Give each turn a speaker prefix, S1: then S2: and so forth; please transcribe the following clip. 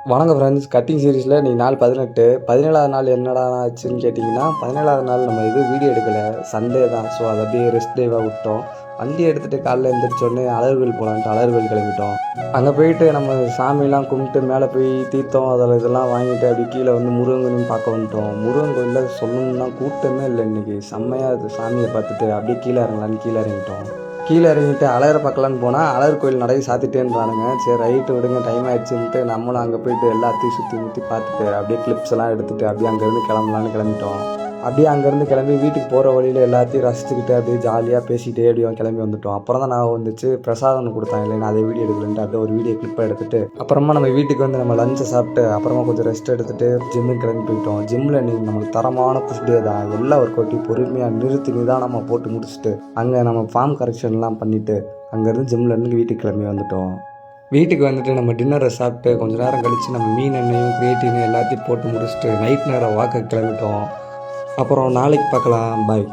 S1: வணக்கம் friends. Cutting சீரீஸில் இன்றைக்கி நாள் 18. 17வது நாள் என்னடா ஆச்சுன்னு கேட்டிங்கன்னா, 17வது நாள் நம்ம வீடியோ எடுக்கலை, சண்டே தான். ஸோ அதை அப்படியே ரெஸ்ட் டேவாக விட்டோம். வண்டி எடுத்துகிட்டு காலைல எழுந்திரிச்சோடனே அழகர்கோவில் போகலான்ட்டு அழகர்கோவில் கிளம்பிட்டோம். அங்கே போயிட்டு நம்ம சாமியெல்லாம் கும்பிட்டு மேலே போய் தீர்த்தம் அதில் இதெல்லாம் வாங்கிட்டு அப்படி கீழே முருகன் கோயிலும் பார்க்க வந்துட்டோம். முருகன் கோயிலில் சொல்லணும்னா கூட்டமே இல்லை இன்றைக்கி. செம்மையாக அது சாமியை பார்த்துட்டு அப்படியே கீழே இறங்கலான்னு கீழே இறங்கிட்டோம். கீழே இறங்கிட்டு அழகரை பார்க்கலான்னு போனால் அழகர் கோயில் நடை சாத்திட்டேன்றானுங்க. சரி ரைட்டு விடுங்க, டைம் ஆகிடுச்சுன்ட்டு நம்மளும் அங்கே போயிட்டு எல்லாத்தையும் சுற்றி பார்த்துட்டு அப்படியே கிளிப்ஸ் எல்லாம் எடுத்துகிட்டு அப்படியே அங்கேருந்து கிளம்பலான்னு கிளம்பிட்டோம். அப்படியே அங்கேருந்து கிளம்பி வீட்டுக்கு போகிற வழியில் எல்லாத்தையும் ரசிச்சுக்கிட்டு அப்படியே ஜாலியாக பேசிகிட்டே அப்படியே கிளம்பி வந்துட்டோம். அப்புறம் தான் நான் வந்துச்சு பிரசாதம் ஒன்று கொடுத்தாங்க இல்லைன்னா அதை வீடியோ எடுக்கலன்ட்டு அப்படியே ஒரு வீடியோ கிளிப்பை எடுத்துகிட்டு அப்புறமா நம்ம வீட்டுக்கு நம்ம லஞ்சை சாப்பிட்டு அப்புறமா கொஞ்சம் ரெஸ்ட் எடுத்துகிட்டு ஜிம்முக்கு கிளம்பி போயிட்டோம். ஜிம்மில் நீங்கள் நம்மளுக்கு தரமான புஷ் டே தான். எல்லா ஒர்க் அவுட்டையும் பொறுமையாக நிறுத்தி நிதானமாக போட்டு முடிச்சுட்டு அங்கே நம்ம ஃபார்ம் கரெக்ஷன்லாம் பண்ணிவிட்டு அங்கேருந்து ஜிம்லேருந்து வீட்டுக்கு கிளம்பி வந்துட்டோம். வீட்டுக்கு வந்துட்டு நம்ம டின்னரை சாப்பிட்டு கொஞ்சம் நேரம் கழித்து நம்ம மீன் எண்ணெயும் கிரியேட்டினும் எல்லாத்தையும் போட்டு முடிச்சுட்டு நைட் நேரம் வாக்க கிளம்பிட்டோம். அப்புறம் நாளைக்கு பார்க்கலாம். பாய்.